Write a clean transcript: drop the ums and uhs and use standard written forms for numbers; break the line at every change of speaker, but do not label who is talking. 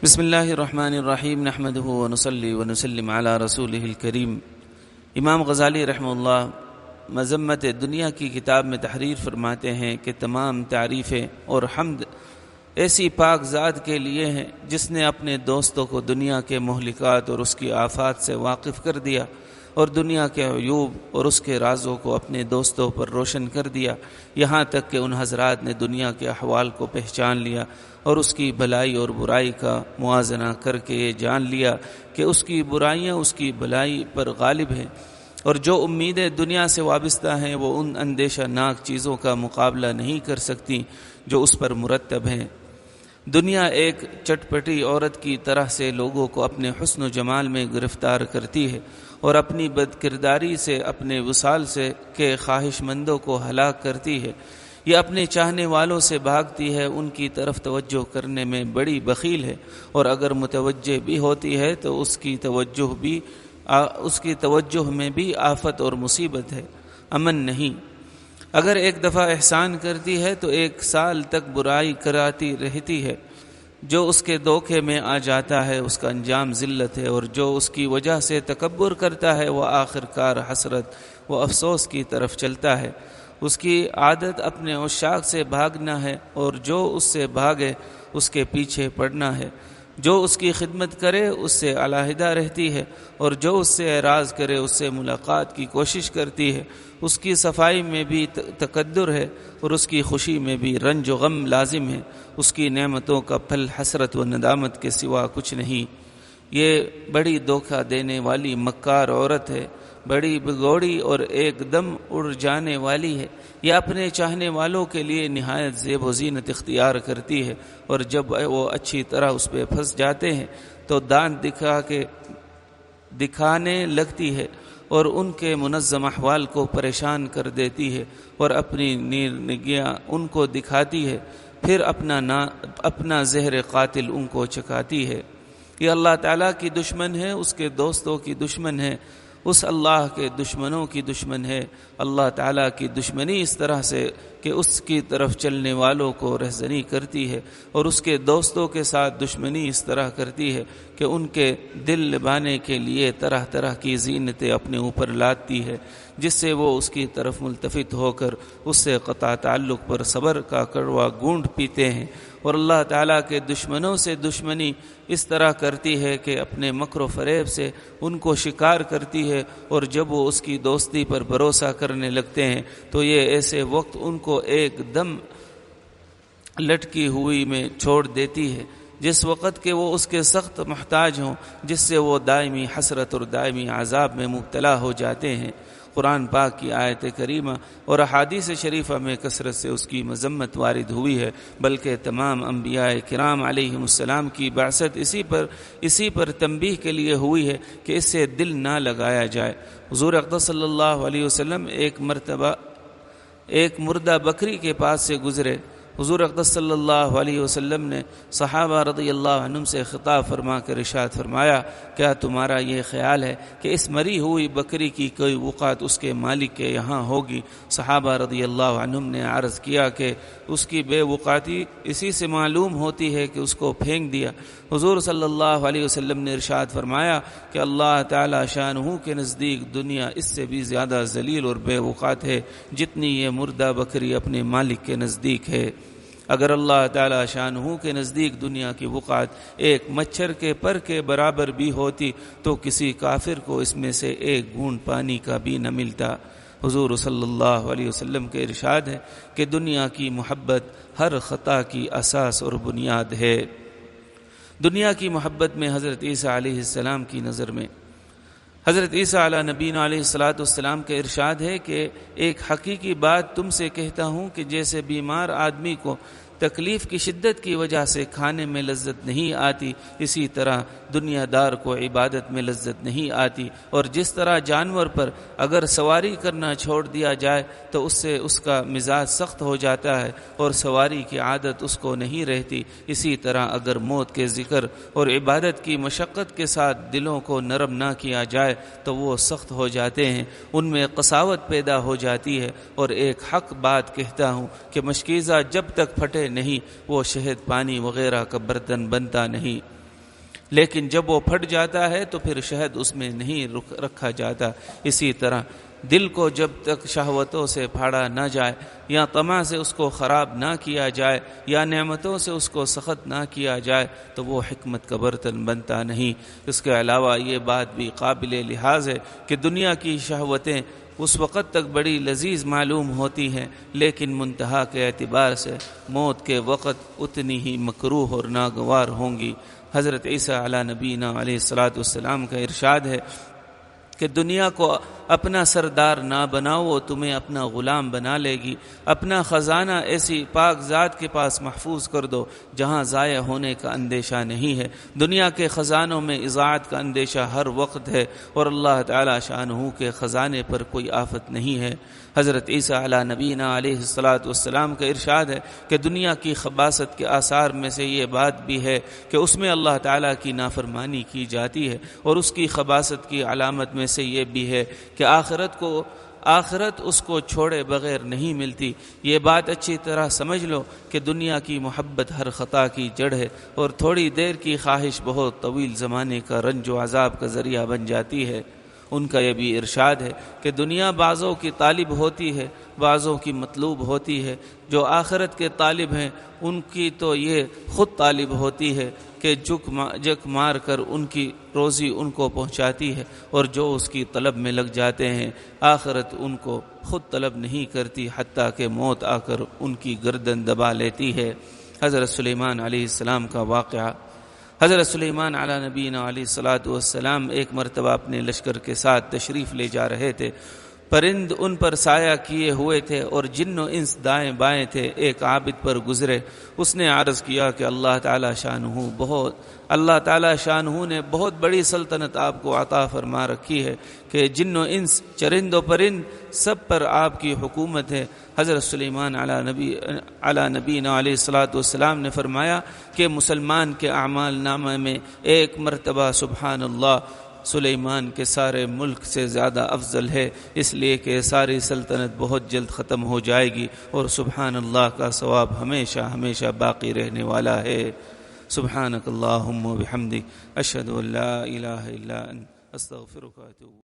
بسم اللہ الرحمن الرحیم نحمده ونصلی ونسلم علی رسولہ الکریم۔ امام غزالی رحمہ اللہ مذمت دنیا کی کتاب میں تحریر فرماتے ہیں کہ تمام تعریفیں اور حمد ایسی پاک ذات کے لیے ہیں جس نے اپنے دوستوں کو دنیا کے مہلکات اور اس کی آفات سے واقف کر دیا اور دنیا کے عیوب اور اس کے رازوں کو اپنے دوستوں پر روشن کر دیا، یہاں تک کہ ان حضرات نے دنیا کے احوال کو پہچان لیا اور اس کی بھلائی اور برائی کا موازنہ کر کے یہ جان لیا کہ اس کی برائیاں اس کی بھلائی پر غالب ہیں، اور جو امیدیں دنیا سے وابستہ ہیں وہ ان اندیشہ ناک چیزوں کا مقابلہ نہیں کر سکتی جو اس پر مرتب ہیں۔ دنیا ایک چٹپٹی عورت کی طرح سے لوگوں کو اپنے حسن و جمال میں گرفتار کرتی ہے اور اپنی بد کرداری سے، اپنے وصال سے کے خواہش مندوں کو ہلاک کرتی ہے۔ یہ اپنے چاہنے والوں سے بھاگتی ہے، ان کی طرف توجہ کرنے میں بڑی بخیل ہے، اور اگر متوجہ بھی ہوتی ہے تو اس کی توجہ میں بھی آفت اور مصیبت ہے، امن نہیں۔ اگر ایک دفعہ احسان کرتی ہے تو 1 سال تک برائی کراتی رہتی ہے، جو اس کے دھوکے میں آ جاتا ہے اس کا انجام ذلت ہے، اور جو اس کی وجہ سے تکبر کرتا ہے وہ آخر کار حسرت و افسوس کی طرف چلتا ہے۔ اس کی عادت اپنے عشاق سے بھاگنا ہے، اور جو اس سے بھاگے اس کے پیچھے پڑنا ہے۔ جو اس کی خدمت کرے اس سے علیحدہ رہتی ہے، اور جو اس سے اعراض کرے اس سے ملاقات کی کوشش کرتی ہے۔ اس کی صفائی میں بھی تقدر ہے اور اس کی خوشی میں بھی رنج و غم لازم ہے۔ اس کی نعمتوں کا پھل حسرت و ندامت کے سوا کچھ نہیں۔ یہ بڑی دھوکہ دینے والی مکار عورت ہے، بڑی بگوڑی اور ایک دم اڑ جانے والی ہے۔ یہ اپنے چاہنے والوں کے لیے نہایت زیب و زینت اختیار کرتی ہے، اور جب وہ اچھی طرح اس پہ پھنس جاتے ہیں تو دانت دکھانے لگتی ہے اور ان کے منظم احوال کو پریشان کر دیتی ہے، اور اپنی نیرنگیاں ان کو دکھاتی ہے، پھر اپنا زہر قاتل ان کو چکھاتی ہے۔ یہ اللہ تعالیٰ کی دشمن ہے، اس کے دوستوں کی دشمن ہے، اس اللہ کے دشمنوں کی دشمن ہے۔ اللہ تعالیٰ کی دشمنی اس طرح سے کہ اس کی طرف چلنے والوں کو رہزنی کرتی ہے، اور اس کے دوستوں کے ساتھ دشمنی اس طرح کرتی ہے کہ ان کے دل لبانے کے لیے طرح طرح کی زینتیں اپنے اوپر لاتی ہے، جس سے وہ اس کی طرف ملتفت ہو کر اس سے قطع تعلق پر صبر کا کڑوا گونڈ پیتے ہیں۔ اور اللہ تعالیٰ کے دشمنوں سے دشمنی اس طرح کرتی ہے کہ اپنے مکر و فریب سے ان کو شکار کرتی ہے، اور جب وہ اس کی دوستی پر بھروسہ کرنے لگتے ہیں تو یہ ایسے وقت ان کو ایک دم لٹکی ہوئی میں چھوڑ دیتی ہے، جس وقت کہ وہ اس کے سخت محتاج ہوں، جس سے وہ دائمی حسرت اور دائمی عذاب میں مبتلا ہو جاتے ہیں۔ قرآن پاک کی آیت کریمہ اور احادیث شریفہ میں کثرت سے اس کی مذمت وارد ہوئی ہے، بلکہ تمام انبیاء کرام علیہم السلام کی بعثت اسی پر تنبیہ کے لیے ہوئی ہے کہ اس سے دل نہ لگایا جائے۔ حضور اقدس صلی اللہ علیہ وسلم ایک مرتبہ ایک مردہ بکری کے پاس سے گزرے۔ حضور اقدس صلی اللہ علیہ وسلم نے صحابہ رضی اللہ عنہم سے خطاب فرما کر ارشاد فرمایا، کیا تمہارا یہ خیال ہے کہ اس مری ہوئی بکری کی کوئی وقعت اس کے مالک کے یہاں ہوگی؟ صحابہ رضی اللہ عنہم نے عرض کیا کہ اس کی بے وقعتی اسی سے معلوم ہوتی ہے کہ اس کو پھینک دیا۔ حضور صلی اللہ علیہ وسلم نے ارشاد فرمایا کہ اللہ تعالی شانہ کے نزدیک دنیا اس سے بھی زیادہ ذلیل اور بے وقعت ہے جتنی یہ مردہ بکری اپنے مالک کے نزدیک ہے۔ اگر اللہ تعالی شانہ کے نزدیک دنیا کی وقعت ایک مچھر کے پر کے برابر بھی ہوتی تو کسی کافر کو اس میں سے ایک بوند پانی کا بھی نہ ملتا۔ حضور صلی اللہ علیہ وسلم کے ارشاد ہے کہ دنیا کی محبت ہر خطا کی اساس اور بنیاد ہے۔ دنیا کی محبت میں حضرت عیسیٰ علیہ السلام کی نظر میں حضرت عیسیٰ علیہ نبینا علیہ السلام کا ارشاد ہے کہ ایک حقیقی بات تم سے کہتا ہوں کہ جیسے بیمار آدمی کو تکلیف کی شدت کی وجہ سے کھانے میں لذت نہیں آتی، اسی طرح دنیا دار کو عبادت میں لذت نہیں آتی، اور جس طرح جانور پر اگر سواری کرنا چھوڑ دیا جائے تو اس سے اس کا مزاج سخت ہو جاتا ہے اور سواری کی عادت اس کو نہیں رہتی، اسی طرح اگر موت کے ذکر اور عبادت کی مشقت کے ساتھ دلوں کو نرم نہ کیا جائے تو وہ سخت ہو جاتے ہیں، ان میں قساوت پیدا ہو جاتی ہے۔ اور ایک حق بات کہتا ہوں کہ مشکیزہ جب تک پھٹے نہیں وہ شہد پانی وغیرہ کا برتن بنتا نہیں۔ لیکن جب وہ پھٹ جاتا ہے تو پھر شہد اس میں نہیں رکھا جاتا۔ اسی طرح دل کو جب تک شہوتوں سے پھاڑا نہ جائے یا طمع سے اس کو خراب نہ کیا جائے یا نعمتوں سے اس کو سخت نہ کیا جائے تو وہ حکمت کا برتن بنتا نہیں۔ اس کے علاوہ یہ بات بھی قابل لحاظ ہے کہ دنیا کی شہوتیں اس وقت تک بڑی لذیذ معلوم ہوتی ہیں، لیکن منتہا کے اعتبار سے موت کے وقت اتنی ہی مکروہ اور ناگوار ہوں گی۔ حضرت عیسیٰ علیہ نبینا علیہ الصلاۃ والسلام کا ارشاد ہے کہ دنیا کو اپنا سردار نہ بناؤ، وہ تمہیں اپنا غلام بنا لے گی۔ اپنا خزانہ ایسی پاک ذات کے پاس محفوظ کر دو جہاں ضائع ہونے کا اندیشہ نہیں ہے۔ دنیا کے خزانوں میں اضاعت کا اندیشہ ہر وقت ہے، اور اللہ تعالی شانہ کے خزانے پر کوئی آفت نہیں ہے۔ حضرت عیسیٰ علیہ نبینا علیہ الصلاۃ والسلام کا ارشاد ہے کہ دنیا کی خباثت کے آثار میں سے یہ بات بھی ہے کہ اس میں اللہ تعالیٰ کی نافرمانی کی جاتی ہے، اور اس کی خباثت کی علامت میں سے یہ بھی ہے کہ آخرت اس کو چھوڑے بغیر نہیں ملتی۔ یہ بات اچھی طرح سمجھ لو کہ دنیا کی محبت ہر خطا کی جڑ ہے، اور تھوڑی دیر کی خواہش بہت طویل زمانے کا رنج و عذاب کا ذریعہ بن جاتی ہے۔ ان کا یہ بھی ارشاد ہے کہ دنیا بعضوں کی طالب ہوتی ہے، بعضوں کی مطلوب ہوتی ہے۔ جو آخرت کے طالب ہیں ان کی تو یہ خود طالب ہوتی ہے کہ جک مار کر ان کی روزی ان کو پہنچاتی ہے، اور جو اس کی طلب میں لگ جاتے ہیں آخرت ان کو خود طلب نہیں کرتی، حتیٰ کہ موت آ کر ان کی گردن دبا لیتی ہے۔ حضرت سلیمان علیہ السلام کا واقعہ۔ حضرت سلیمان علیہ نبینا علیہ الصلاۃ والسلام ایک مرتبہ اپنے لشکر کے ساتھ تشریف لے جا رہے تھے۔ پرند ان پر سایہ کیے ہوئے تھے اور جن و انس دائیں بائیں تھے۔ ایک عابد پر گزرے، اس نے عرض کیا کہ اللہ تعالی شانہ نے بہت بڑی سلطنت آپ کو عطا فرما رکھی ہے کہ جن و انس چرند و پرند سب پر آپ کی حکومت ہے۔ حضرت سلیمان علی نبینا علیہ الصلاۃ والسلام نے فرمایا کہ مسلمان کے اعمال نامہ میں ایک مرتبہ سبحان اللہ سلیمان کے سارے ملک سے زیادہ افضل ہے، اس لیے کہ ساری سلطنت بہت جلد ختم ہو جائے گی، اور سبحان اللہ کا ثواب ہمیشہ ہمیشہ باقی رہنے والا ہے۔ سبحانک اللہم و بحمدک، اشہد ان لا الہ الا انت، استغفرک و اتوب